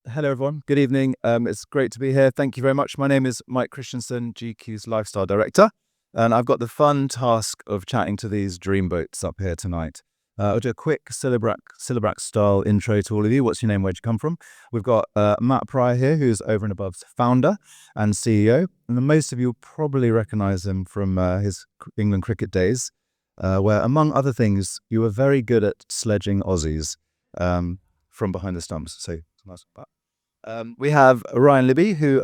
Hello, everyone. Good evening. It's great to be here. Thank you very much. My name is Mike Christensen, GQ's Lifestyle Director, and I've got the fun task of chatting to these dreamboats up here tonight. I'll do a quick Syllabrac style intro to all of you. What's your name? Where'd you come from? We've got Matt Prior here, who's Over and Above's founder and CEO. And most of you will probably recognize him from his England cricket days, where, among other things, you were very good at sledging Aussies from behind the stumps. So nice. We have Ryan Libbey, who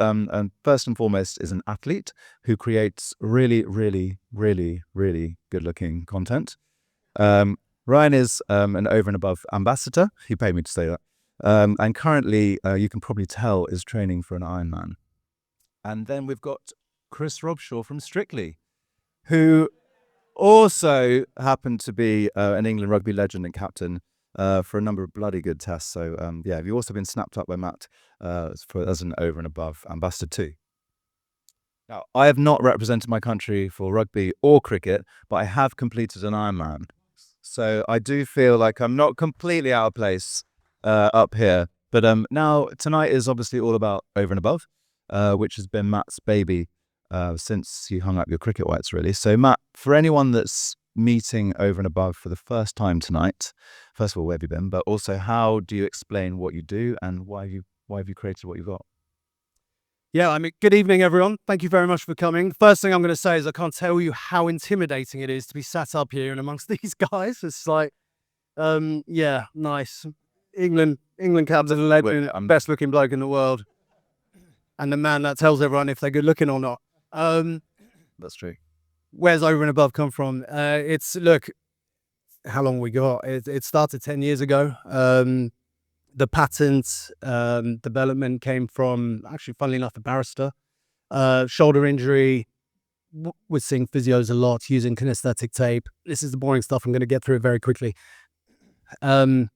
first and foremost is an athlete who creates really good-looking content. Ryan is an Over and Above ambassador. He paid me to say that. And currently, you can probably tell, is training for an Ironman. And then we've got Chris Robshaw from Strictly, who also happened to be an England rugby legend and captain for a number of bloody good tests. So yeah, you've also been snapped up by Matt as an Over and Above ambassador too. Now, I have not represented my country for rugby or cricket, but I have completed an Ironman. So I do feel like I'm not completely out of place up here. But now, tonight is obviously all about Over and Above, which has been Matt's baby since you hung up your cricket whites, really. So Matt, for anyone that's meeting Over and Above for the first time tonight, first of all, where have you been? But also, how do you explain what you do and why have you created what you've got? Yeah, I mean, good evening, everyone. Thank you very much for coming. First thing I'm going to say is I can't tell you how intimidating it is to be sat up here and amongst these guys. It's like, yeah, nice. England captain and legend, best looking bloke in the world, and the man that tells everyone if they're good looking or not. That's true. Where's Over and Above come from? Look, how long we got? It started 10 years ago. The patent development came from, actually, funnily enough, a barrister. Shoulder injury. We're seeing physios a lot using kinesthetic tape. This is the boring stuff. I'm going to get through it very quickly. And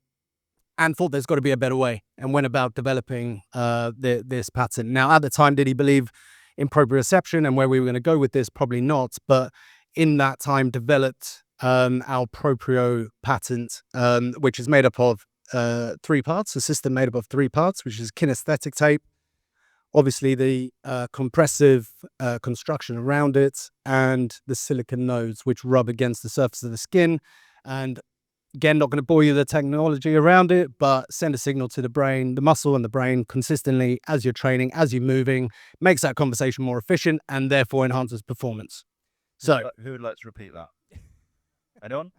thought there's got to be a better way, and went about developing this patent. Now, at the time, did he believe in proprioception and where we were going to go with this? Probably not. But in that time, developed our ProPrio patent, which is made up of 3 parts, a system made up of 3 parts, which is kinesthetic tape, obviously the compressive construction around it, and the silicone nodes, which rub against the surface of the skin. And again, not going to bore you with the technology around it, but send a signal to the brain, the muscle and the brain consistently as you're training, as you're moving, makes that conversation more efficient and therefore enhances performance. So, who would like to repeat that? Anyone?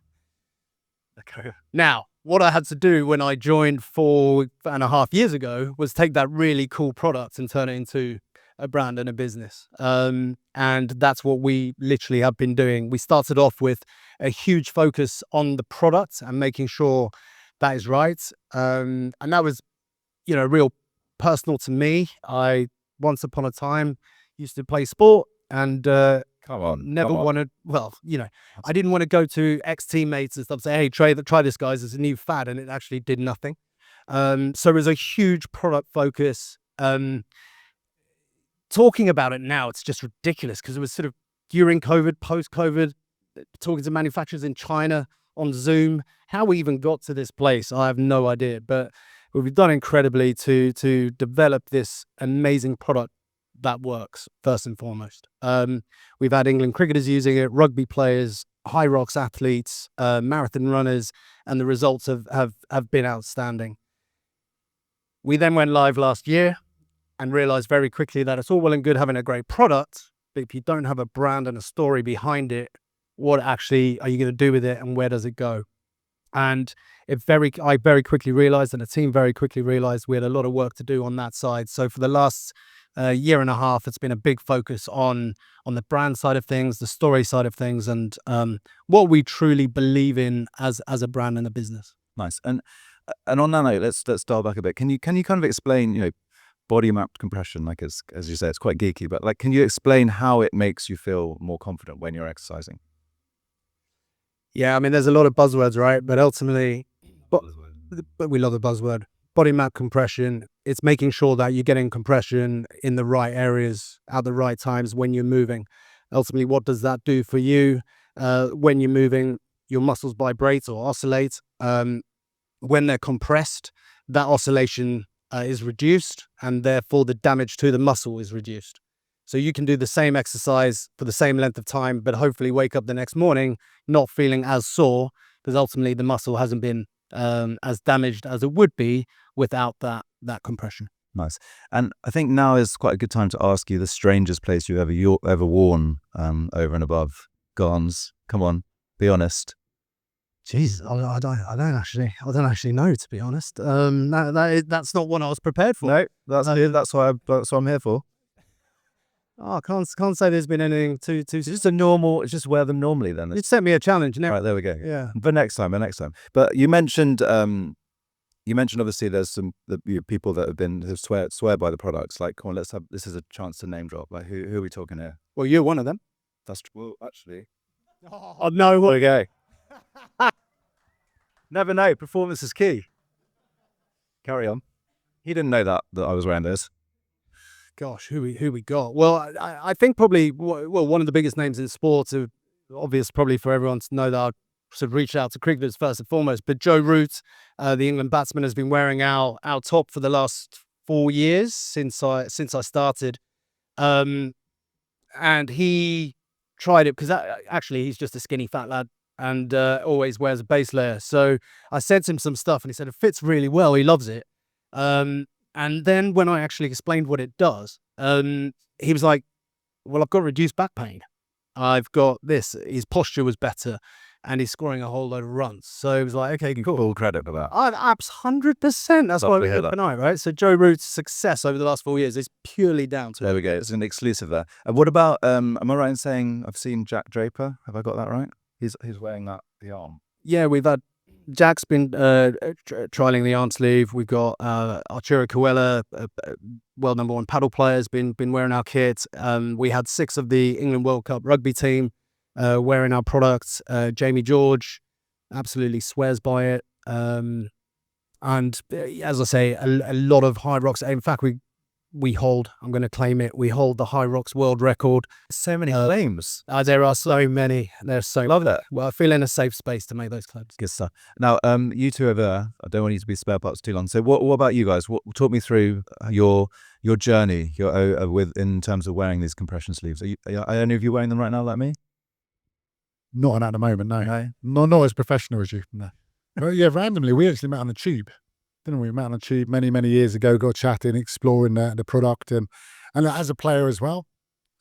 Okay. Now, what I had to do when I joined 4.5 years ago was take that really cool product and turn it into a brand and a business. And that's what we literally have been doing. We started off with a huge focus on the product and making sure that is right. And that was, real personal to me. I, once upon a time, used to play sport and never wanted, I didn't want to go to ex-teammates and stuff, say, hey, try this, guys, it's a new fad, and it actually did nothing. So it was a huge product focus. Talking about it now, it's just ridiculous because it was sort of during COVID, post-COVID, talking to manufacturers in China on Zoom. How we even got to this place, I have no idea. But we've done incredibly to develop this amazing product that works, first and foremost. We've had England cricketers using it, rugby players, high rocks athletes, marathon runners, and the results have been outstanding. We then went live last year and realized very quickly that it's all well and good having a great product, but if you don't have a brand and a story behind it, what actually are you going to do with it and where does it go? And I very quickly realized, and the team very quickly realized, we had a lot of work to do on that side. So for the last 1.5 years, it's been a big focus on the brand side of things, the story side of things, and what we truly believe in as a brand and a business. Nice. And on that note, let's dial back a bit. Can you kind of explain, body mapped compression? Like, as you say, it's quite geeky, but like, can you explain how it makes you feel more confident when you're exercising? Yeah, I mean, there's a lot of buzzwords, right? But ultimately, but we love the buzzword. Body map compression, it's making sure that you're getting compression in the right areas at the right times when you're moving. Ultimately, what does that do for you when you're moving? Your muscles vibrate or oscillate. When they're compressed, that oscillation is reduced, and therefore the damage to the muscle is reduced. So you can do the same exercise for the same length of time, but hopefully wake up the next morning not feeling as sore, because ultimately the muscle hasn't been as damaged as it would be without that compression. Nice. And I think now is quite a good time to ask you the strangest place you've ever worn over and above garns. Come on, be honest. Jeez, I don't actually know, to be honest. That's not what I was prepared for. No, that's what I'm here for. Oh, I can't say there's been anything too. It's just wear them normally then. You set me a challenge. Right, there we go. Yeah. But next time. But you mentioned obviously there's some people that have swear by the products. Like, come on, this is a chance to name drop. Like, who are we talking here? Well, you're one of them. That's true. Well, actually. Oh no. There we go. Never know. Performance is key. Carry on. He didn't know that I was wearing this. Gosh, who we got? Well, I think probably one of the biggest names in sports, obvious probably for everyone to know that I sort of reached out to cricketers first and foremost. But Joe Root, the England batsman, has been wearing our top for the last 4 years since I started, and he tried it because actually he's just a skinny fat lad and always wears a base layer. So I sent him some stuff and he said it fits really well. He loves it. And then when I actually explained what it does, he was like, well, I've got reduced back pain. I've got this. His posture was better and he's scoring a whole load of runs. So he was like, okay, cool. Full credit for that. 100%. That's why we hit tonight, right? So Joe Root's success over the last 4 years is purely down to There we go. It's an exclusive there. And what about, am I right in saying I've seen Jack Draper? Have I got that right? He's wearing the arm. Yeah, we've had Jack's been trialing the arm sleeve. We've got Arturo Coella, world number 1 paddle player, has been wearing our kit. We had 6 of the England World Cup rugby team wearing our products. Jamie George absolutely swears by it. And as I say, a lot of High Rocks. In fact, we hold, I'm going to claim it, we hold the High Rocks world record. So many claims. There are so many. There's so Love that. Well, I feel in a safe space to make those claims. Good stuff. Now, you two over there, I don't want you to be spare parts too long. So what about you guys? Talk me through your journey in terms of wearing these compression sleeves. Are any of you wearing them right now like me? Not at the moment, no. Not as professional as you. No. But yeah, randomly, we actually met on the tube. Didn't we? We met on the tube many, many years ago, got chatting, exploring the product and as a player as well.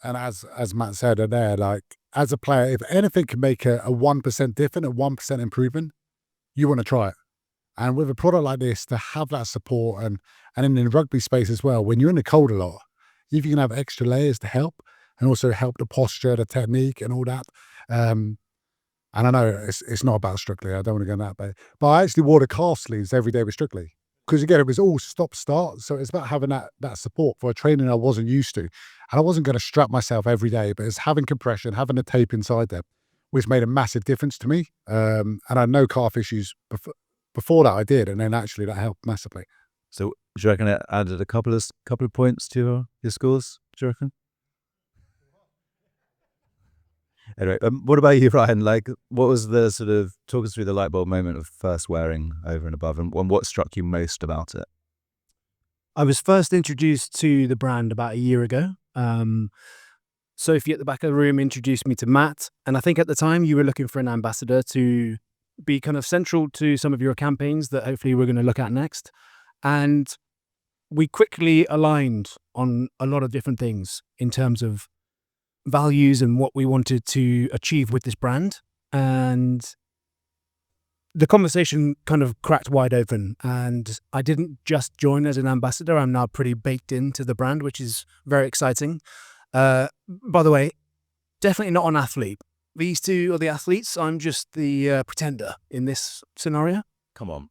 And as Matt said there, like as a player, if anything can make a 1% different, a 1% improvement, you want to try it. And with a product like this, to have that support and in the rugby space as well, when you're in the cold a lot, if you can have extra layers to help and also help the posture, the technique and all that. And I know it's not about Strictly, I don't want to go in that way, but I actually wore the calf sleeves every day with Strictly. Because again, it was all stop-start, so it's about having that support for a training I wasn't used to. And I wasn't going to strap myself every day, but it's having compression, having the tape inside them, which made a massive difference to me. And I had no calf issues before that I did, and then actually that helped massively. So do you reckon it added a couple of points to your scores, do you reckon? Anyway, what about you, Ryan? Like, what was the sort of, talk us through the light bulb moment of first wearing Over and Above and what struck you most about it? I was first introduced to the brand about a year ago. Sophie at the back of the room introduced me to Matt. And I think at the time you were looking for an ambassador to be kind of central to some of your campaigns that hopefully we're going to look at next. And we quickly aligned on a lot of different things in terms of values and what we wanted to achieve with this brand. And the conversation kind of cracked wide open, and I didn't just join as an ambassador. I'm now pretty baked into the brand, which is very exciting. By the way, definitely not an athlete. These two are the athletes. I'm just the pretender in this scenario. Come on.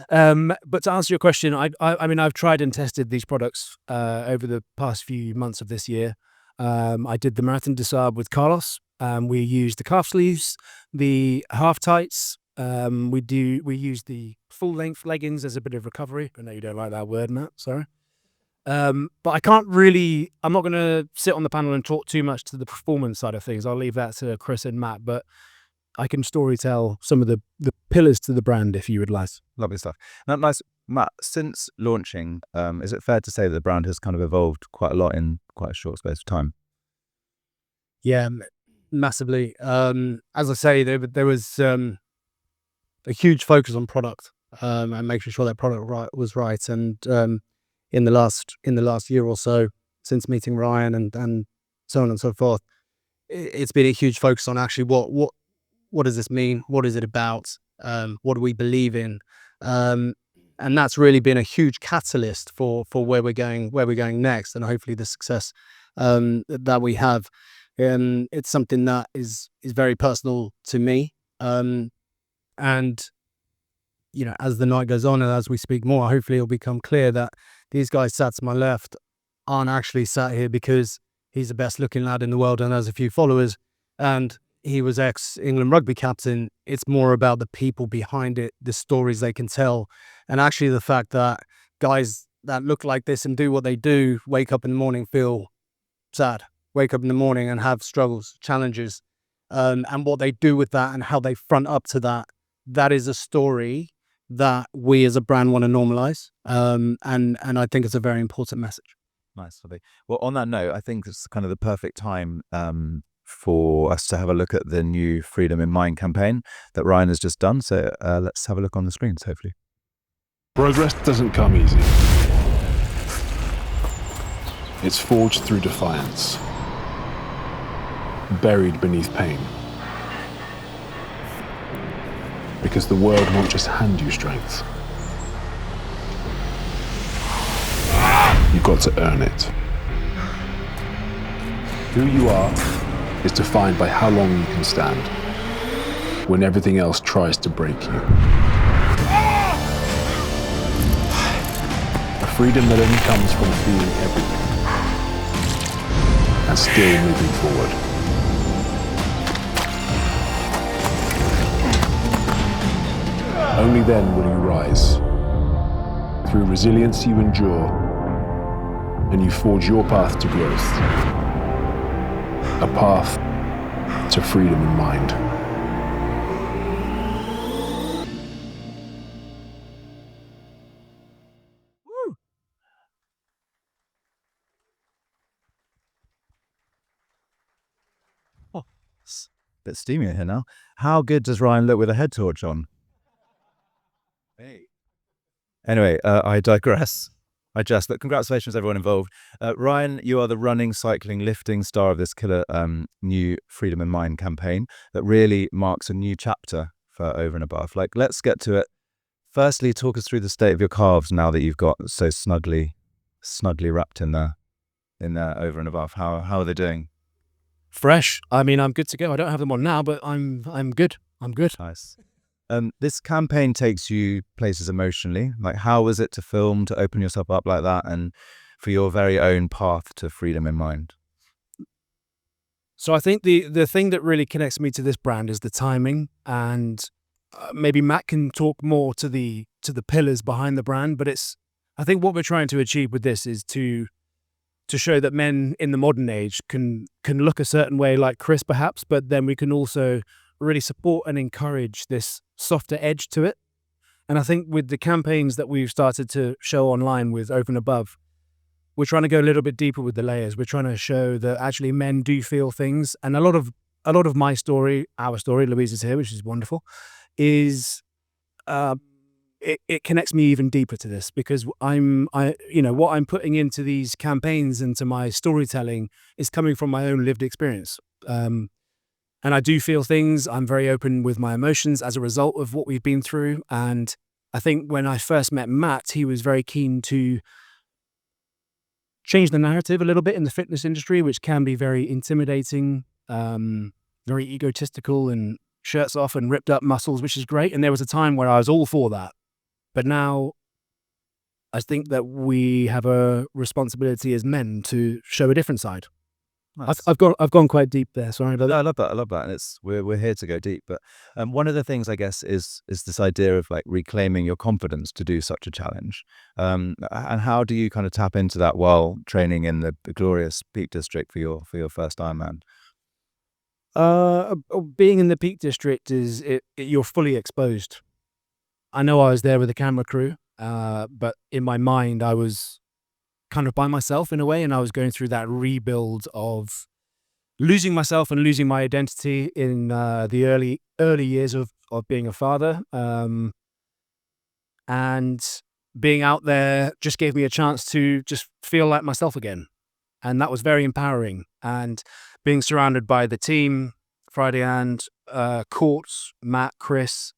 But to answer your question, I mean, I've tried and tested these products over the past few months of this year. I did the Marathon des Sables with Carlos. We used the calf sleeves, the half tights. We use the full length leggings as a bit of recovery. I know you don't like that word, Matt. Sorry. But I'm not going to sit on the panel and talk too much to the performance side of things. I'll leave that to Chris and Matt. But I can storytell some of the pillars to the brand if you would like. Lovely stuff. Now, nice, Matt. Since launching, is it fair to say that the brand has kind of evolved quite a lot in quite a short space of time? Yeah, massively. As I say, there was a huge focus on product and making sure that product was right. And in the last year or so, since meeting Ryan and so on and so forth, it's been a huge focus on actually what does this mean? What is it about? What do we believe in? And that's really been a huge catalyst for where we're going next, and hopefully the success that we have. It's something that is very personal to me. And as the night goes on and as we speak more, hopefully it'll become clear that these guys sat to my left aren't actually sat here because he's the best looking lad in the world and has a few followers and he was ex-England rugby captain. It's more about the people behind it, the stories they can tell, and actually the fact that guys that look like this and do what they do wake up in the morning, feel sad, wake up in the morning and have struggles, challenges, and what they do with that and how they front up to that. That is a story that we as a brand want to normalize, and I think it's a very important message. Nice. Well, on that note, I think it's kind of the perfect time for us to have a look at the new Freedom in Mind campaign that Ryan has just done. So let's have a look on the screens, hopefully. Progress doesn't come easy. It's forged through defiance, buried beneath pain. Because the world won't just hand you strength. You've got to earn it. Who you are is defined by how long you can stand when everything else tries to break you. A freedom that only comes from feeling everything and still moving forward. Only then will you rise. Through resilience you endure, and you forge your path to growth. A path to freedom in mind. It's a bit steamy here now. How good does Ryan look with a head torch on? Hey. Anyway, I digress. But congratulations everyone involved. Ryan, you are the running, cycling, lifting star of this killer new Freedom in Mind campaign that really marks a new chapter for Over and Above. Let's get to it. Firstly, talk us through the state of your calves now that you've got so snugly wrapped in there Over and Above. How are they doing? Fresh. I mean, I'm good to go. I don't have them on now, but I'm good. I'm good. Nice. This campaign takes you places emotionally. How was it to film, to open yourself up like that, and for your very own path to freedom in mind? So I think the thing that really connects me to this brand is the timing, and maybe Matt can talk more to the pillars behind the brand. But I think what we're trying to achieve with this is to show that men in the modern age can look a certain way, like Chris perhaps, but then we can also really support and encourage this softer edge to it. And I think with the campaigns that we've started to show online with Over and Above, we're trying to go a little bit deeper with the layers. We're trying to show that actually men do feel things. And a lot of my story, our story, Louise is here, which is wonderful, is it connects me even deeper to this, because what I'm putting into these campaigns and to my storytelling is coming from my own lived experience. And I do feel things. I'm very open with my emotions as a result of what we've been through. And I think when I first met Matt, he was very keen to change the narrative a little bit in the fitness industry, which can be very intimidating, very egotistical and shirts off and ripped up muscles, which is great. And there was a time where I was all for that. But now I think that we have a responsibility as men to show a different side. Nice. I've gone quite deep there. Sorry about that. I love that, and we're here to go deep. But one of the things, I guess, is this idea of reclaiming your confidence to do such a challenge. And how do you kind of tap into that while training in the glorious Peak District for your first Ironman? Being in the Peak District you're fully exposed. I know I was there with a camera crew, but in my mind I was kind of by myself in a way, and I was going through that rebuild of losing myself and losing my identity in the early years of being a father. And being out there just gave me a chance to just feel like myself again. And that was very empowering. And being surrounded by the team, Friday and Courts, Matt, Chris,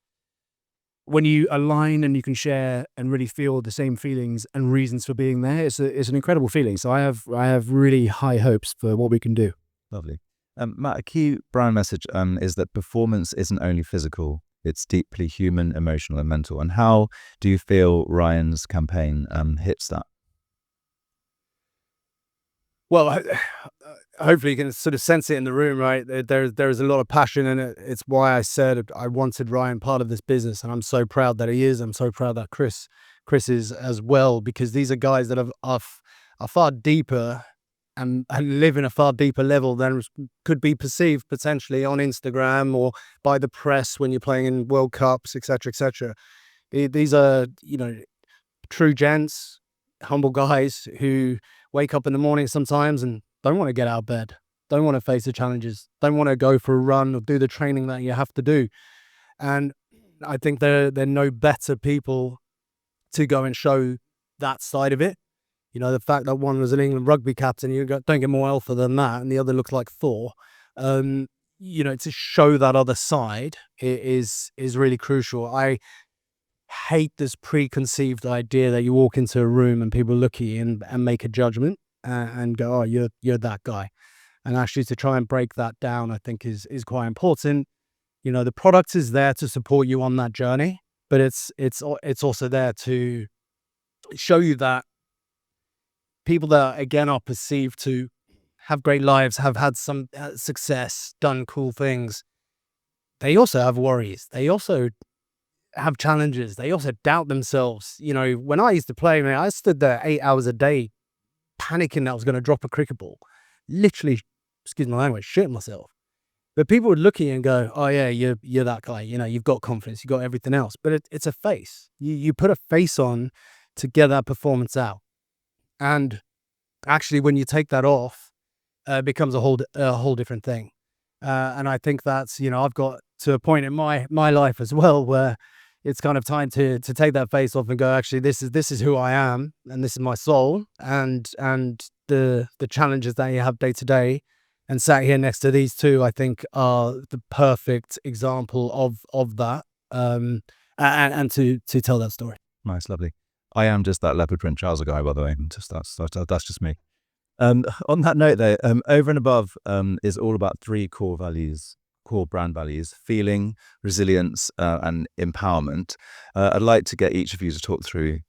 when you align and you can share and really feel the same feelings and reasons for being there, it's an incredible feeling. So I have really high hopes for what we can do. Lovely. Matt, a key brand message is that performance isn't only physical, it's deeply human, emotional, and mental. And how do you feel Ryan's campaign hits that? Well, hopefully you can sort of sense it in the room, right? There's a lot of passion in it. It's why I said I wanted Ryan part of this business, and I'm so proud that he is. I'm so proud that Chris is as well, because these are guys that are far deeper and live in a far deeper level than could be perceived potentially on Instagram or by the press when you're playing in World Cups, etc., etc. These are, true gents, humble guys who wake up in the morning sometimes and don't want to get out of bed, don't want to face the challenges, don't want to go for a run or do the training that you have to do. And I think they're no better people to go and show that side of it. The fact that one was an England rugby captain, don't get more alpha than that, and the other looks like Thor. To show that other side is really crucial. I hate this preconceived idea that you walk into a room and people look at you and make a judgment and go, "Oh, you're that guy." And actually, to try and break that down, I think is quite important. The product is there to support you on that journey, but it's also there to show you that people that, again, are perceived to have great lives, have had some success, done cool things, they also have worries. They also have challenges. They also doubt themselves. When I used to play, man, I stood there 8 hours a day panicking that I was going to drop a cricket ball. Literally, excuse my language, shitting myself. But people would look at you and go, "Oh yeah, you're that guy. You've got confidence, you've got everything else." But it's a face. You put a face on to get that performance out. And actually, when you take that off, it becomes a whole different thing. And I think that's, I've got to a point in my life as well where it's kind of time to take that face off and go, actually, this is who I am, and this is my soul, and the challenges that you have day to day. And sat here next to these two, I think, are the perfect example of that, and to tell that story. Nice, lovely. I am just that leopard print trouser guy, by the way. That's just me. On that note, though, Over and Above is all about 3 core brand values: feeling, resilience, and empowerment. I'd like to get each of you to talk through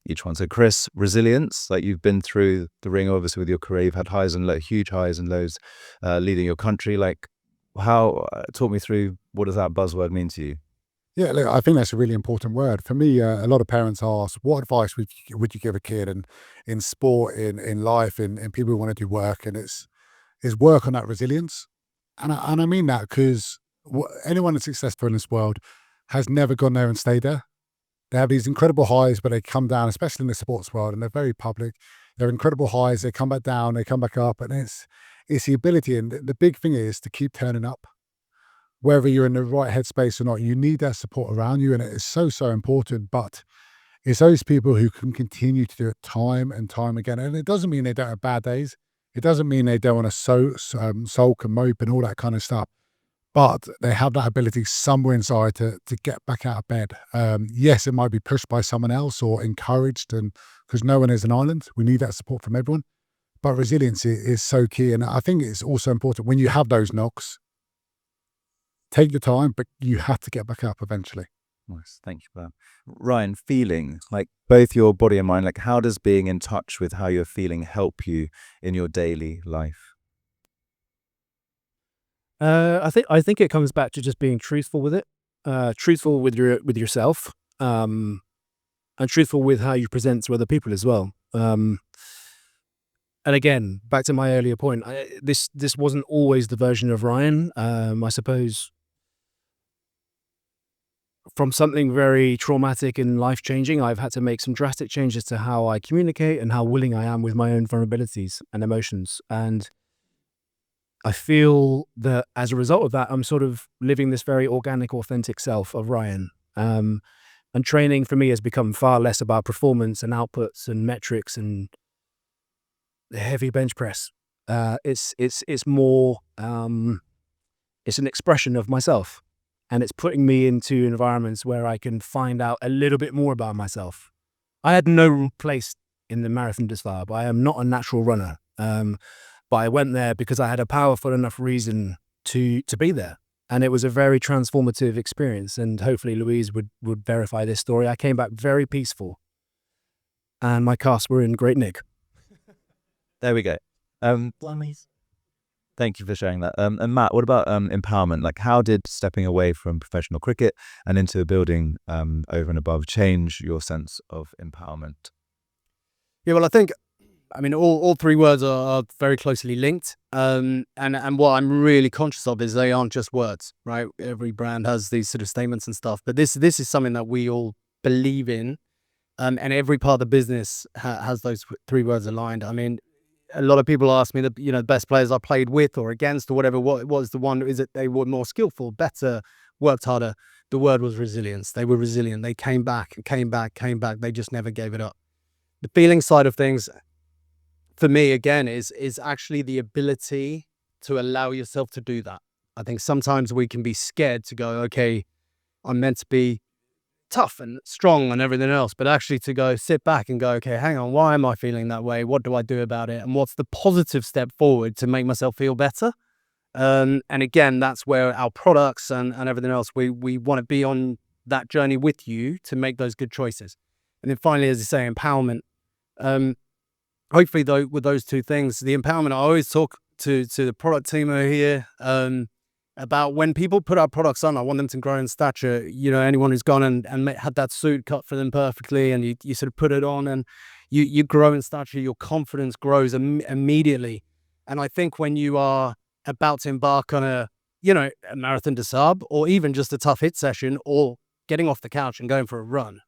each one. So Chris, resilience, like you've been through the ring, obviously, with your career. You've had huge highs and lows leading your country. Like, talk me through, what does that buzzword mean to you? Yeah, look, I think that's a really important word. For me, a lot of parents ask, what advice would you give a kid in sport, in life, in people who want to do work? And it's work on that resilience. And I mean that because anyone that's successful in this world has never gone there and stayed there. They have these incredible highs, but they come down, especially in the sports world, and they're very public. They're incredible highs, they come back down, they come back up, and it's the ability. And the big thing is to keep turning up. Whether you're in the right headspace or not, you need that support around you, and it is so important. But it's those people who can continue to do it time and time again. And it doesn't mean they don't have bad days. It doesn't mean they don't want to sulk and mope and all that kind of stuff. But they have that ability somewhere inside to get back out of bed. Yes, it might be pushed by someone else or encouraged, and because no one is an island, we need that support from everyone. But resilience is so key, and I think it's also important when you have those knocks. Take your time, but you have to get back up eventually. Nice, thank you for that. Ryan, feeling, like both your body and mind, like how does being in touch with how you're feeling help you in your daily life? I think it comes back to just being truthful with it, truthful with yourself, and truthful with how you present to other people as well. And again, back to my earlier point, this wasn't always the version of Ryan. I suppose from something very traumatic and life-changing, I've had to make some drastic changes to how I communicate and how willing I am with my own vulnerabilities and emotions. And I feel that as a result of that, I'm sort of living this very organic, authentic self of Ryan. And training for me has become far less about performance and outputs and metrics and the heavy bench press. It's more, it's an expression of myself, and it's putting me into environments where I can find out a little bit more about myself. I had no place in the Marathon des Sables. I am not a natural runner, but I went there because I had a powerful enough reason to be there. And it was a very transformative experience. And hopefully Louise would verify this story. I came back very peaceful, and my casts were in great nick. There we go. Thank you for sharing that. And Matt, what about empowerment? Like, how did stepping away from professional cricket and into building Over and Above change your sense of empowerment? Yeah, well, I mean, all three words are very closely linked. And what I'm really conscious of is they aren't just words, right? Every brand has these sort of statements and stuff, but this is something that we all believe in. And every part of the business has those three words aligned. I mean, a lot of people ask me the best players I played with or against or whatever, what was the one? Is it they were more skillful, better, worked harder? The word was resilience. They were resilient. They came back. They just never gave it up. The feeling side of things, for me, again, is actually the ability to allow yourself to do that. I think sometimes we can be scared to go, okay, I'm meant to be tough and strong and everything else, but actually to go sit back and go, okay, hang on, why am I feeling that way? What do I do about it? And what's the positive step forward to make myself feel better? And again, that's where our products and everything else, we want to be on that journey with you to make those good choices. And then finally, as you say, empowerment. Hopefully, though, with those two things, the empowerment, I always talk to the product team over here about when people put our products on, I want them to grow in stature. Anyone who's gone and had that suit cut for them perfectly, and you sort of put it on and you grow in stature, your confidence grows immediately. And I think when you are about to embark on a Marathon des Sables, or even just a tough hit session, or getting off the couch and going for a run,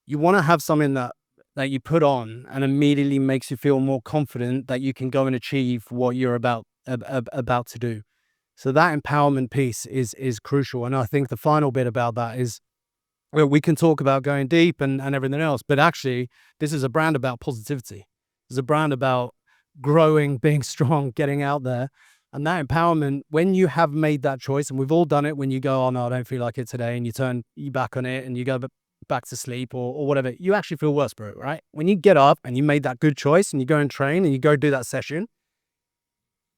you want to have something that you put on and immediately makes you feel more confident that you can go and achieve what you're about to do. So that empowerment piece is crucial. And I think the final bit about that is, well, we can talk about going deep and everything else, but actually this is a brand about positivity. It's a brand about growing, being strong, getting out there. And that empowerment, when you have made that choice, and we've all done it, when you go, oh no, I don't feel like it today, and you turn you back on it and you go back to sleep or whatever, you actually feel worse for it, right? When you get up and you made that good choice and you go and train and you go do that session,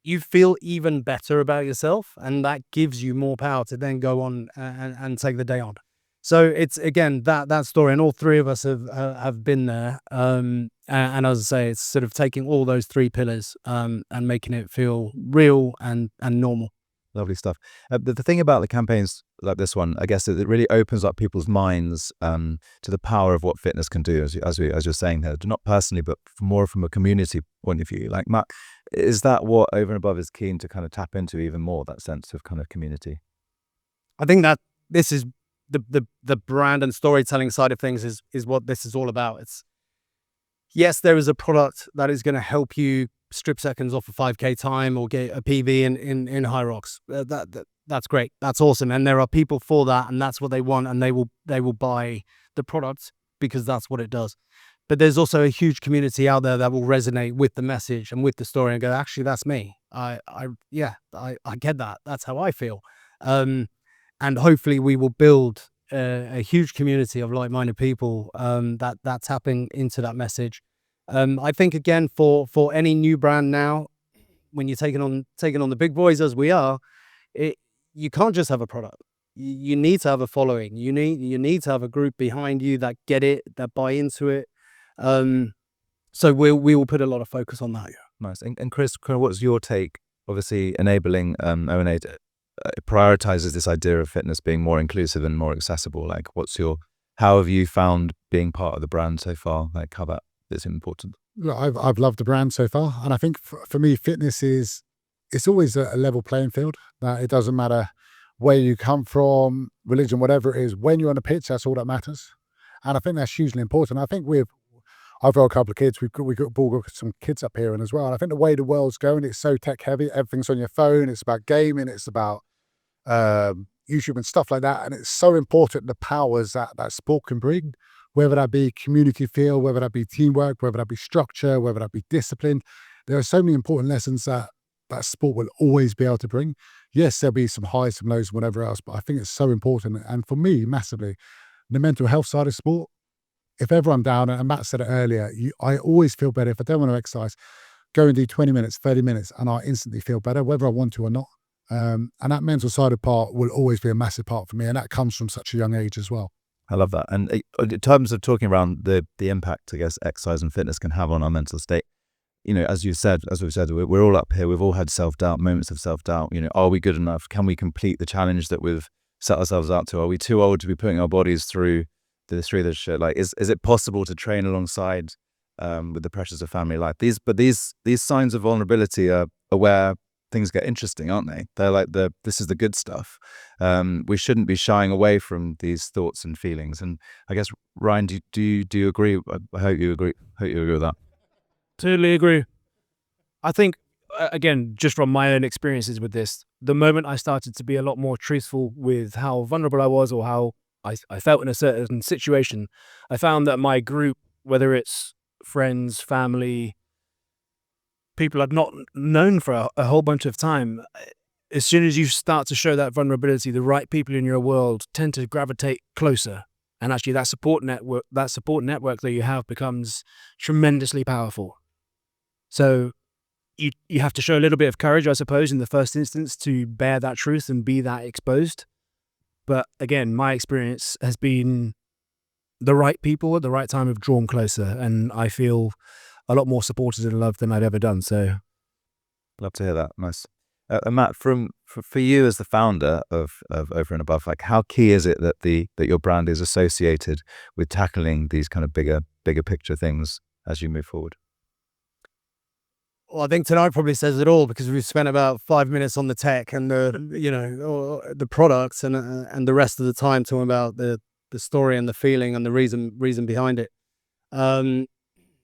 you feel even better about yourself, and that gives you more power to then go on and take the day on. So it's, again, that story, and all three of us have been there. And as I say, it's sort of taking all those three pillars and making it feel real and normal. Lovely stuff. The thing about the campaigns like this one, I guess, it really opens up people's minds to the power of what fitness can do, as you're saying there, not personally, but more from a community point of view. Like, Matt, is that what Over and Above is keen to kind of tap into even more, that sense of kind of community? I think that this is the brand and storytelling side of things is what this is all about. It's, yes, there is a product that is going to help you strip seconds off a 5K time or get a PB in high rocks. That's great. That's awesome. And there are people for that, and that's what they want, and they will buy the product because that's what it does. But there's also a huge community out there that will resonate with the message and with the story and go, actually, that's me. I get that. That's how I feel. And hopefully we will build a huge community of like-minded people that tapping into that message. I think, again, for any new brand now, when you're taking on the big boys as we are, you can't just have a product. You need to have a following. You need to have a group behind you that get it, that buy into it. So we will put a lot of focus on that. Yeah. Nice. And Chris, what's your take? Obviously, enabling O&A prioritizes this idea of fitness being more inclusive and more accessible. Like, how have you found being part of the brand so far? Like, how that is important? look, I've loved the brand so far, and I think for me, fitness it's always a level playing field. That it doesn't matter where you come from, religion, whatever it is. When you're on the pitch, that's all that matters, and I think that's hugely important. I think I've got a couple of kids. We've got some kids up here and as well. And I think the way the world's going, it's so tech heavy. Everything's on your phone. It's about gaming. It's about YouTube and stuff like that. And it's so important the powers that sport can bring, whether that be community feel, whether that be teamwork, whether that be structure, whether that be discipline. There are so many important lessons that sport will always be able to bring. Yes, there'll be some highs, some lows, whatever else, but I think it's so important. And for me, massively, the mental health side of sport, if ever I'm down, and Matt said it earlier, I always feel better if I don't want to exercise, go and do 20 minutes, 30 minutes, and I instantly feel better, whether I want to or not. And that mental side of part will always be a massive part for me, and that comes from such a young age as well. I love that. And in terms of talking around the impact, I guess, exercise and fitness can have on our mental state, as we've said, we're all up here. We've all had self-doubt, moments of self-doubt. Are we good enough? Can we complete the challenge that we've set ourselves out to? Are we too old to be putting our bodies through this shit? Like, is it possible to train alongside with the pressures of family life? These signs of vulnerability are where things get interesting, aren't they? They're like this is the good stuff. We shouldn't be shying away from these thoughts and feelings. And I guess, Ryan, do you agree? I hope you agree. With that. Totally agree. I think, again, just from my own experiences with this, the moment I started to be a lot more truthful with how vulnerable I was or how I felt in a certain situation, I found that my group, whether it's friends, family, people I'd not known for a whole bunch of time, as soon as you start to show that vulnerability, the right people in your world tend to gravitate closer. And actually that support network that you have becomes tremendously powerful. So you have to show a little bit of courage, I suppose, in the first instance to bear that truth and be that exposed. But again, my experience has been the right people at the right time have drawn closer, and I feel a lot more supported and loved than I'd ever done. So, love to hear that. Nice. And Matt, for you as the founder of Over and Above, like, how key is it that your brand is associated with tackling these kind of bigger picture things as you move forward? Well, I think tonight probably says it all, because we've spent about 5 minutes on the tech and the products, and the rest of the time talking about the story and the feeling and the reason behind it.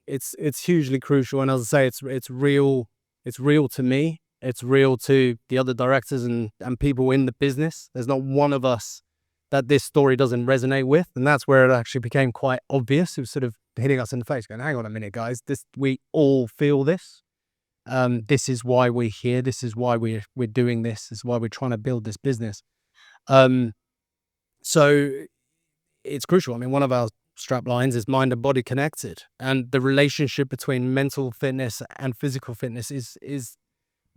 It's hugely crucial, and as I say, it's real. It's real to me. It's real to the other directors and people in the business. There's not one of us that this story doesn't resonate with, and that's where it actually became quite obvious. It was sort of hitting us in the face, going, "Hang on a minute, guys. We all feel this. This is why we're here. This is why we're doing this. This is why we're trying to build this business." So it's crucial. I mean, one of our strap lines is mind and body connected, and the relationship between mental fitness and physical fitness is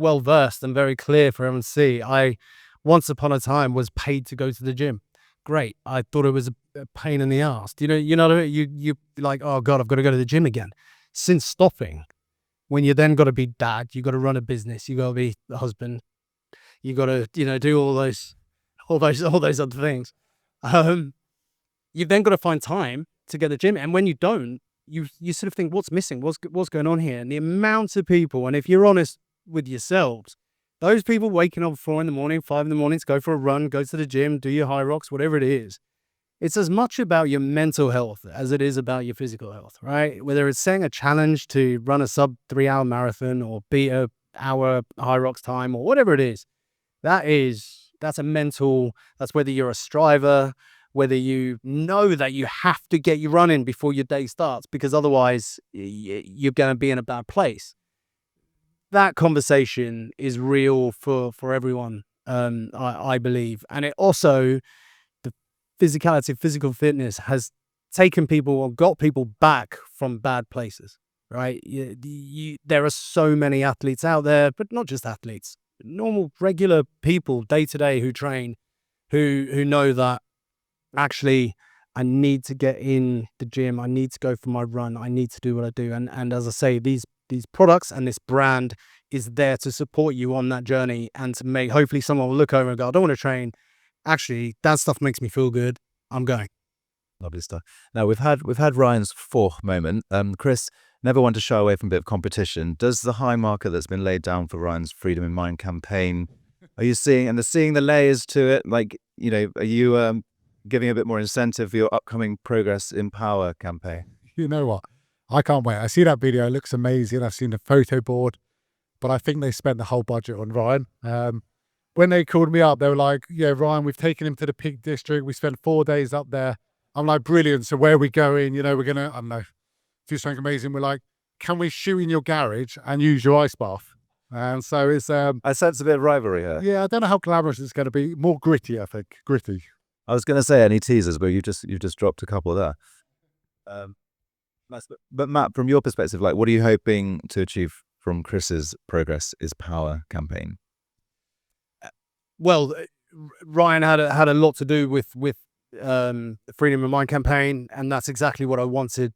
well versed and very clear for everyone to see. I once upon a time was paid to go to the gym. Great. I thought it was a pain in the ass. You like, oh God, I've got to go to the gym again. Since stopping, when you then got to be dad, you got to run a business, you got to be the husband, you got to do all those other things. You've then got to find time to get to the gym, and when you don't, you sort of think, what's missing? What's going on here? And the amount of people, and if you're honest with yourselves, those people waking up 4 a.m, 5 a.m, to go for a run, go to the gym, do your high rocks, whatever it is, it's as much about your mental health as it is about your physical health, right? Whether it's setting a challenge to run a sub 3-hour marathon or beat a hour high rocks time or whatever it is, that's a mental, that's whether you're a striver, whether you know that you have to get your run in before your day starts, because otherwise you're going to be in a bad place. That conversation is real for everyone, I believe. And it also, the physicality, physical fitness has taken people or got people back from bad places, right? There are so many athletes out there, but not just athletes, normal, regular people day to day who train, who know that actually I need to get in the gym, I need to go for my run, I need to do what I do. And as I say, these products and this brand is there to support you on that journey, and to make, hopefully someone will look over and go, I don't want to train. Actually, that stuff makes me feel good. I'm going. Lovely stuff. Now we've had Ryan's fourth moment. Chris, never one to shy away from a bit of competition. Does the high marker that's been laid down for Ryan's Freedom in Mind campaign, are you seeing the layers to it? Like, are you giving a bit more incentive for your upcoming Progress in Power campaign? You know what? I can't wait. I see that video. It looks amazing. I've seen the photo board, but I think they spent the whole budget on Ryan. When they called me up, they were like, yeah, Ryan, we've taken him to the Peak District. We spent 4 days up there. I'm like, brilliant. So where are we going? We're going to, I don't know, do something amazing. We're like, can we shoot in your garage and use your ice bath? And so it's... I sense a bit of rivalry here. Yeah, I don't know how glamorous it's going to be. More gritty, I think. Gritty. I was going to say any teasers, but you've just dropped a couple there. But Matt, from your perspective, like, what are you hoping to achieve from Chris's Progress is Power campaign? Well, Ryan had a lot to do with the Freedom of Mind campaign, and that's exactly what I wanted.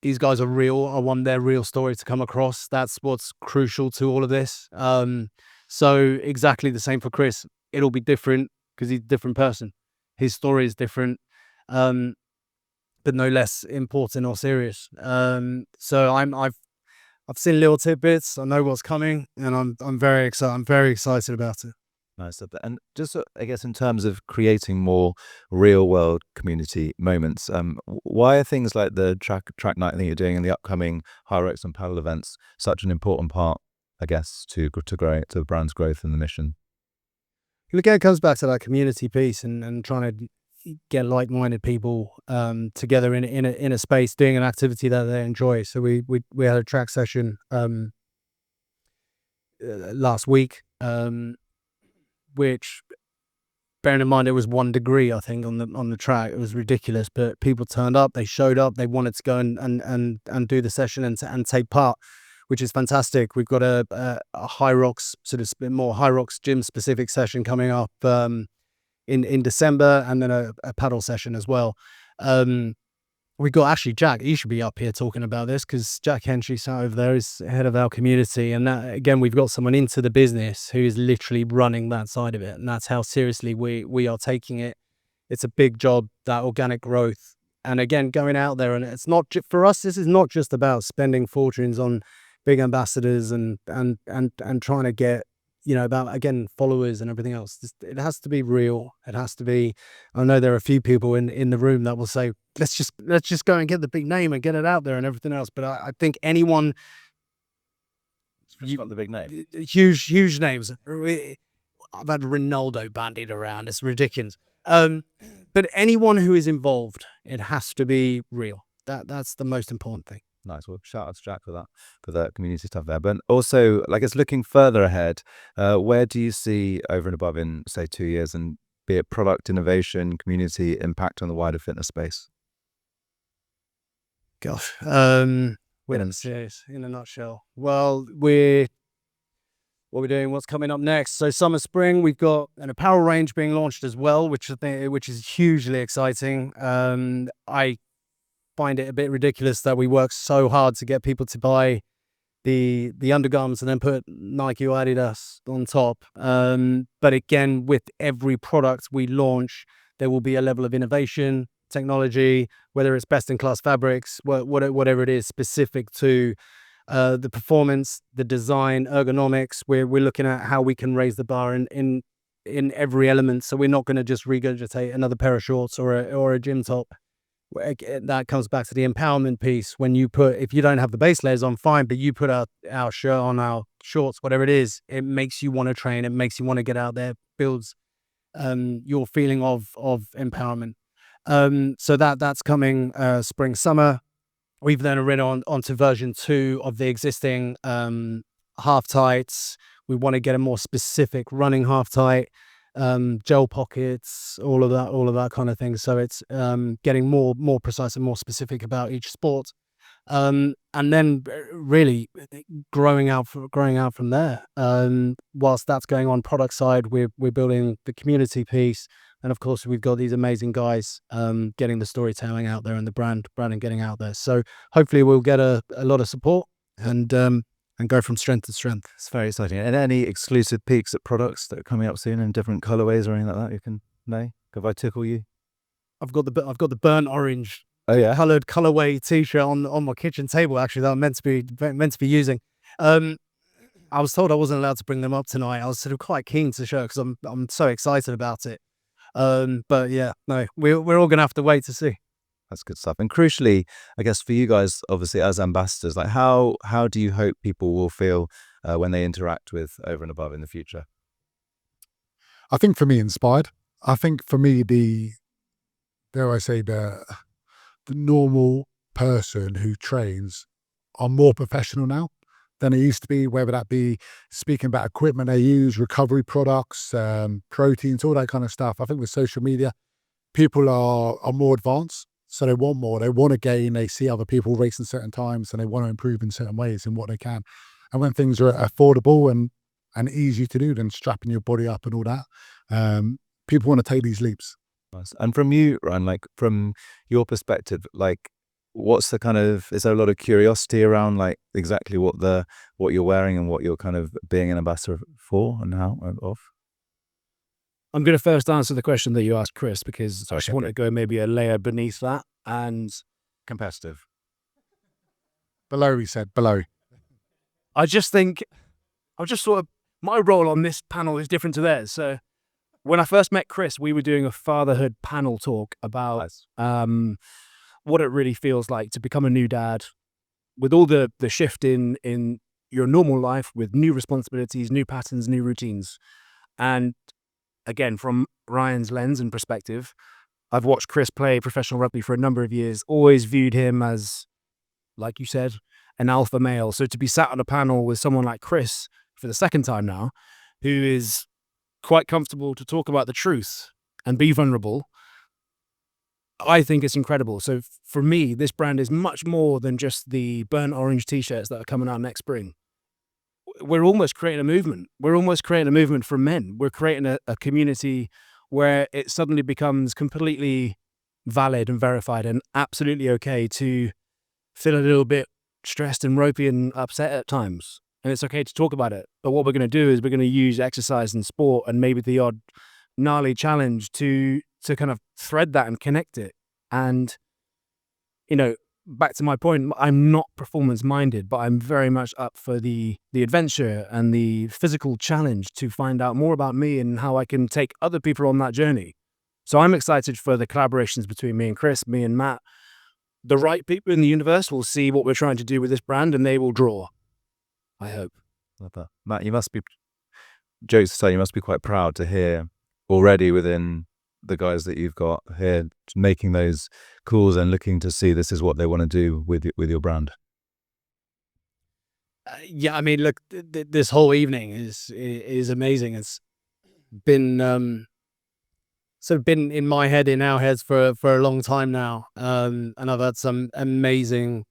These guys are real. I want their real story to come across. That's what's crucial to all of this. So exactly the same for Chris. It'll be different because he's a different person. His story is different, but no less important or serious. So I've seen little tidbits. I know what's coming, and I'm very excited. I'm very excited about it. Nice. And just, I guess, in terms of creating more real-world community moments, why are things like the track night thing you're doing and the upcoming Hyrox and paddle events such an important part, I guess, to the brand's growth and the mission? Again, it comes back to that community piece and trying to get like-minded people together in a space doing an activity that they enjoy. So we had a track session last week. Which, bearing in mind it was 1 degree, I think, on the track. It was ridiculous, but people turned up, they showed up, they wanted to go and do the session and take part, which is fantastic. We've got a Hyrox, sort of more Hyrox gym specific session coming up in December, and then a paddle session as well. We got actually Jack, he should be up here talking about this, because Jack Henshey sat over there, is head of our community, and that, again, we've got someone into the business who is literally running that side of it, and that's how seriously we are taking it. It's a big job, that organic growth, and again, going out there, and it's not for us, this is not just about spending fortunes on big ambassadors and trying to get, about, again, followers and everything else. It has to be real. It has to be. I know there are a few people in the room that will say, let's just go and get the big name and get it out there and everything else. But I think anyone, You've got the big name, huge names. I've had Ronaldo bandied around. It's ridiculous. But anyone who is involved, it has to be real. That's the most important thing. Nice. Well, shout out to Jack for that community stuff there. But also, I guess, looking further ahead, where do you see Over and Above in, say, 2 years, and be it product innovation, community impact on the wider fitness space? Gosh, in a nutshell. Well, what we're doing, what's coming up next. So summer, spring, we've got an apparel range being launched as well, which is hugely exciting. I find it a bit ridiculous that we work so hard to get people to buy the undergarments and then put Nike or Adidas on top. But again, with every product we launch, there will be a level of innovation, technology, whether it's best-in-class fabrics, whatever it is, specific to the performance, the design, ergonomics. We're looking at how we can raise the bar in every element. So we're not going to just regurgitate another pair of shorts or a gym top. That comes back to the empowerment piece. When if you don't have the base layers on, fine, but you put our shirt on, our shorts, whatever it is, it makes you want to train. It makes you want to get out there, builds your feeling of empowerment. So that's coming spring, summer. We've then already onto version 2 of the existing half tights. We want to get a more specific running half tight, gel pockets, all of that kind of thing. So it's getting more precise and more specific about each sport, and then really growing out from there. Whilst that's going on product side, we're building the community piece, and of course we've got these amazing guys getting the storytelling out there and the branding getting out there. So hopefully we'll get a lot of support and go from strength to strength. It's very exciting. And any exclusive peeks at products that are coming up soon in different colorways or anything like that you can know? If I tickle you? I've got the burnt orange Oh yeah. coloured colorway t-shirt on my kitchen table, actually, that I'm meant to be using. I was told I wasn't allowed to bring them up tonight. I was sort of quite keen to show because I'm so excited about it. But yeah, no, we're all gonna have to wait to see. That's good stuff. And crucially, I guess for you guys, obviously as ambassadors, like how do you hope people will feel when they interact with Over and Above in the future? I think for me, inspired. I think for me, dare I say, the normal person who trains are more professional now than it used to be, whether that be speaking about equipment they use, recovery products, proteins, all that kind of stuff. I think with social media, people are more advanced. So they want more, they want to gain, they see other people racing certain times and they want to improve in certain ways in what they can. And when things are affordable and easy to do, then strapping your body up and all that, people want to take these leaps. Nice. And from you, Ryan, like from your perspective, like what's the kind of, is there a lot of curiosity around like exactly what you're wearing and what you're kind of being an ambassador for and how of? I'm going to first answer the question that you asked Chris, because I just Okay, want to go maybe a layer beneath that. And Competitive. Below, he said, below. I just think, I just sort of, my role on this panel is different to theirs. So when I first met Chris, we were doing a fatherhood panel talk about Nice. what it really feels like to become a new dad with all the shift in your normal life, with new responsibilities, new patterns, new routines. And again, from Ryan's lens and perspective, I've watched Chris play professional rugby for a number of years, always viewed him as, like you said, an alpha male. So to be sat on a panel with someone like Chris for the second time now, who is quite comfortable to talk about the truth and be vulnerable, I think it's incredible. So for me, this brand is much more than just the burnt orange t-shirts that are coming out next spring. We're almost creating a movement. We're almost creating a movement for men. We're creating a community where it suddenly becomes completely valid and verified and absolutely okay to feel a little bit stressed and ropey and upset at times. And it's okay to talk about it. But what we're going to do is we're going to use exercise and sport and maybe the odd gnarly challenge to kind of thread that and connect it. And, you know, back to my point, I'm not performance minded, but I'm very much up for the adventure and the physical challenge to find out more about me and how I can take other people on that journey. So I'm excited for the collaborations between me and Chris, me and Matt. The right people in the universe will see what we're trying to do with this brand and they will draw, I hope. Love that. Matt, you must be, jokes aside, you must be quite proud to hear already within the guys that you've got here making those calls and looking to see this is what they want to do with your brand. Yeah, I mean, look, this whole evening is amazing. It's been sort of been in my head, in our heads for a long time now. And I've had some amazing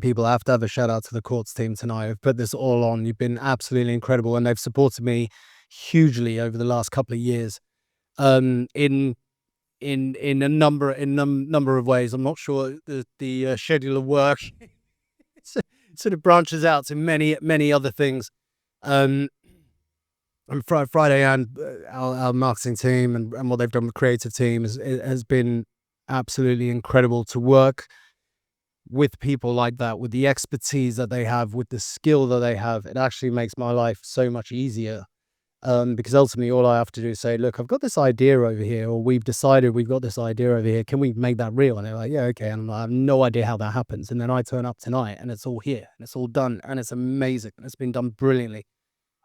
people. I have to have a shout out to the courts team tonight. I've put this all on. You've been absolutely incredible, and they've supported me hugely over the last couple of years. In a number of ways. I'm not sure the schedule of work sort of branches out to many other things. And Friday and our marketing team and what they've done with the creative team has been absolutely incredible to work with people like that, with the expertise that they have, with the skill that they have. It actually makes my life so much easier. Because ultimately all I have to do is say, look, I've got this idea over here, or we've decided we've got this idea over here. Can we make that real? And they're like, yeah, okay. And I'm like, I have no idea how that happens. And then I turn up tonight and it's all here and it's all done and it's amazing. And it's been done brilliantly.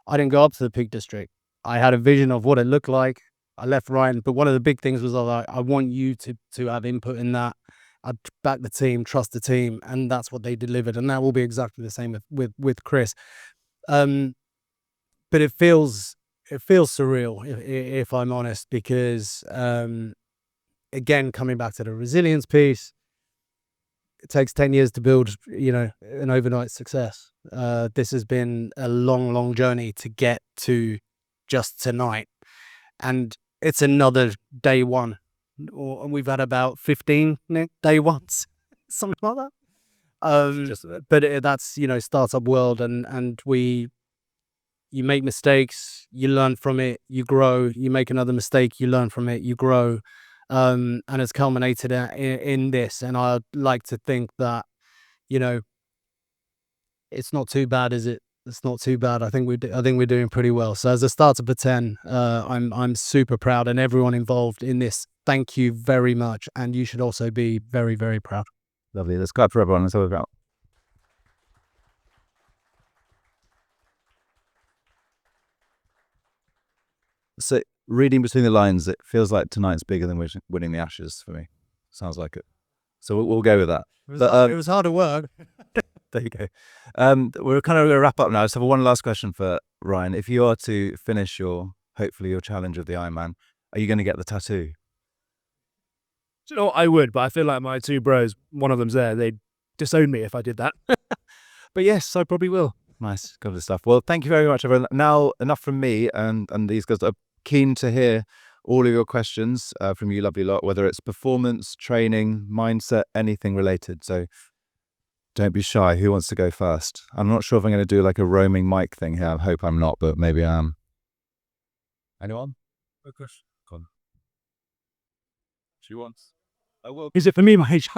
I didn't go up to the Peak District. I had a vision of what it looked like. I left Ryan, but one of the big things was I want you to have input in that. I back the team, trust the team, and that's what they delivered. And that will be exactly the same with Chris. But it feels surreal, if I'm honest, because again, coming back to the resilience piece, it takes 10 years to build, an overnight success. This has been a long journey to get to just tonight, and it's another day one, and we've had about 15 day ones, something like that. But that's startup world, and you make mistakes, you learn from it, you grow. You make another mistake, you learn from it, you grow. and has culminated in this. And I'd like to think that, you know, it's not too bad, is it? It's not too bad. I think we're doing pretty well. So as a starter for 10, I'm super proud, and everyone involved in this, thank you very much. And you should also be very, very proud. Lovely. Let's clap for everyone. Let's have a clap. So, reading between the lines, it feels like tonight's bigger than winning the Ashes for me. Sounds like it. So we'll go with that. It was hard work. There you go. We're kind of going to wrap up now. So, one last question for Ryan. If you are to finish hopefully your challenge of the Ironman, are you going to get the tattoo? You know what, I would, but I feel like my two bros, one of them's there, they'd disown me if I did that. But yes, I probably will. Nice, good stuff. Well, thank you very much, everyone. Now, enough from me, and these guys are keen to hear all of your questions from you lovely lot, whether it's performance, training, mindset, anything related. So don't be shy. Who wants to go first? I'm not sure if I'm going to do like a roaming mic thing here. I hope I'm not, but maybe I am. Anyone? Focus. She wants. I will. Is it for me, Mahesh?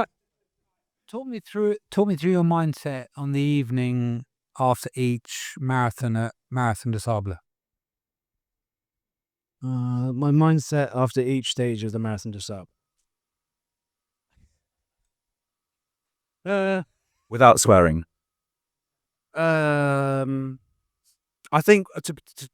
Talk me through your mindset on the evening after each marathon at Marathon des Sables. My mindset after each stage of the Marathon des Sables. Without swearing. I think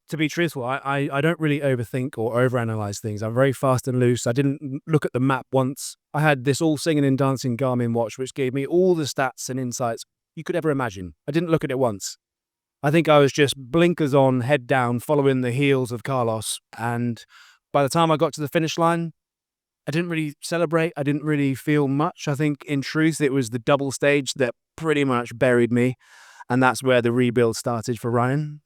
to be truthful, I don't really overthink or overanalyze things. I'm very fast and loose. I didn't look at the map once. I had this all singing and dancing Garmin watch, which gave me all the stats and insights you could ever imagine. I didn't look at it once. I think I was just blinkers on, head down, following the heels of Carlos. And by the time I got to the finish line, I didn't really celebrate. I didn't really feel much. I think in truth, it was the double stage that pretty much buried me. And that's where the rebuild started for Ryan.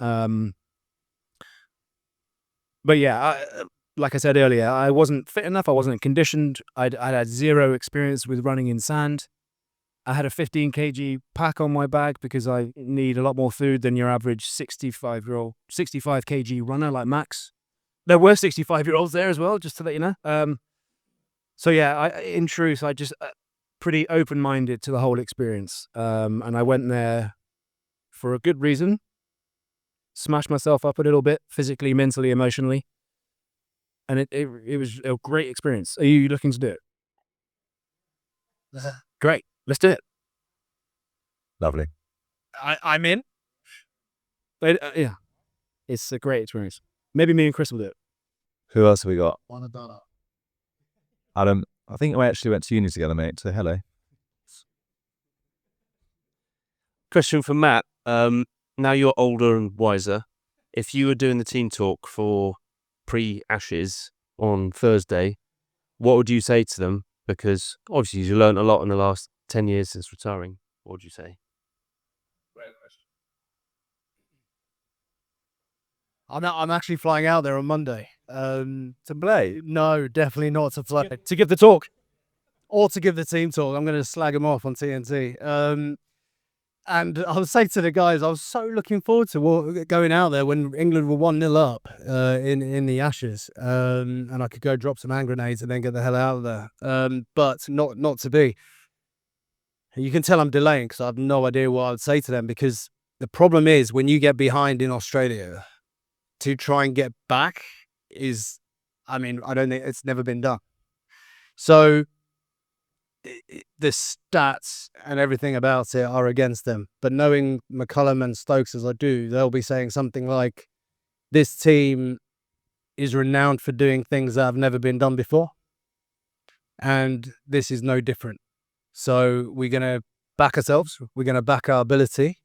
But yeah, like I said earlier, I wasn't fit enough. I wasn't conditioned. I'd had zero experience with running in sand. I had a 15 kg pack on my back because I need a lot more food than your average 65 kg runner like Max. There were 65-year-olds there as well, just to let you know. So yeah, in truth, I just pretty open-minded to the whole experience. And I went there for a good reason. Smashed myself up a little bit, physically, mentally, emotionally. And it was a great experience. Are you looking to do it? Great. Let's do it. Lovely. I'm in. But, yeah. It's a great experience. Maybe me and Chris will do it. Who else have we got? Wanadana. Adam, I think we actually went to uni together, mate. So hello. Question for Matt. Now you're older and wiser. If you were doing the team talk for pre-Ashes on Thursday, what would you say to them? Because obviously you learned a lot in the last 10 years since retiring. What would you say? Great question. I'm actually flying out there on Monday. To play? No, definitely not to play. To give the talk. Or to give the team talk. I'm going to slag them off on TNT. And I was saying to the guys, I was so looking forward to going out there when England were 1-0 up in the Ashes. And I could go drop some hand grenades and then get the hell out of there. But not to be. You can tell I'm delaying because I have no idea what I would say to them, because the problem is when you get behind in Australia, to try and get back is, I don't think it's never been done. So the stats and everything about it are against them. But knowing McCullum and Stokes as I do, they'll be saying something like, this team is renowned for doing things that have never been done before. And this is no different. So we're going to back ourselves, we're going to back our ability,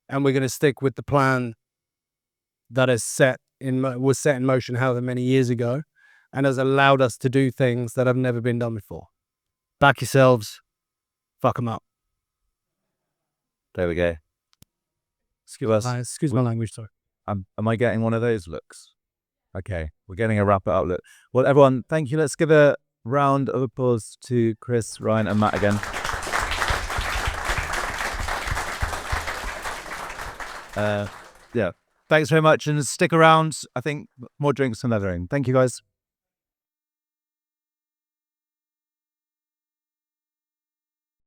and we're going to stick with the plan that was set in motion however many years ago and has allowed us to do things that have never been done before. Back yourselves, fuck them up. There we go. Excuse my language, sorry. Am I getting one of those looks? Okay, we're getting a wrap it up look. Well, everyone, thank you. Let's give a round of applause to Chris, Ryan, and Matt again. Yeah, thanks very much, and stick around. I think more drinks and leathering. Thank you, guys.